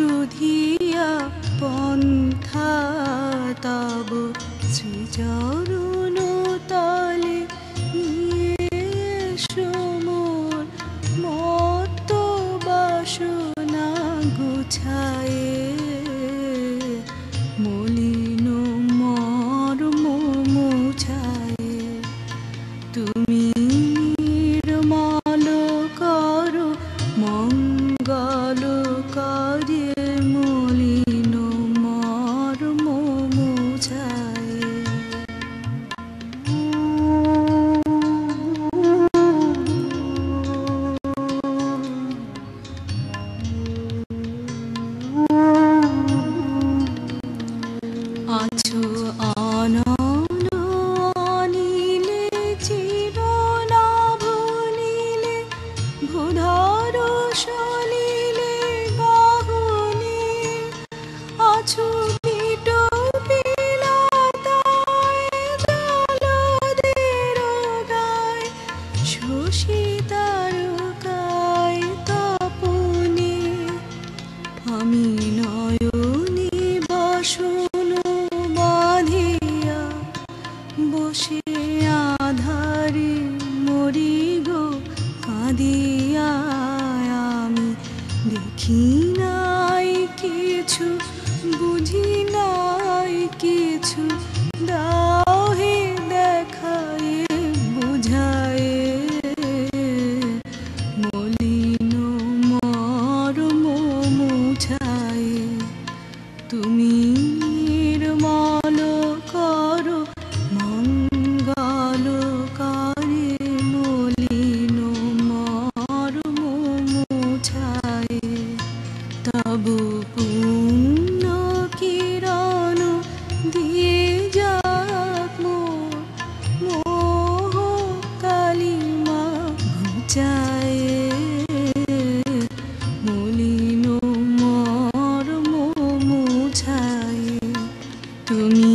ক্রোধিয়া পন্থা তব শ্রীচরণ তলে সমর মত্ত বাসনা গুছায়ে মলিন মর্ম মুছায়ে তুমি নির্মল করো মঙ্গল করে মলিন মর্ম মুছায়ে। আছো অনন অনিলে চিরনাভ নীলে ভূধর সলিলে গহনে আছো পিট বিলাতায় জলদের গায় শশী তারকায় তপনে আমি নয়নে বসন বাঁধিয়া বসে আধারে মরি গো কাঁদিয়া আমি দেখি নাই কিছু বুঝি নাই কিছু দাও হে দেখায়ে বুঝায়ে মলিন মর্ম মুছায়ে তুমি নির্মল করো মঙ্গল করে মলিন মর্ম মুছায়ে তব পুণ্য কিরণ দিয়ে যাক মোর মোহ কালিমা ঘুচায়ে মলিন মর্ম মুছায়ে তুমি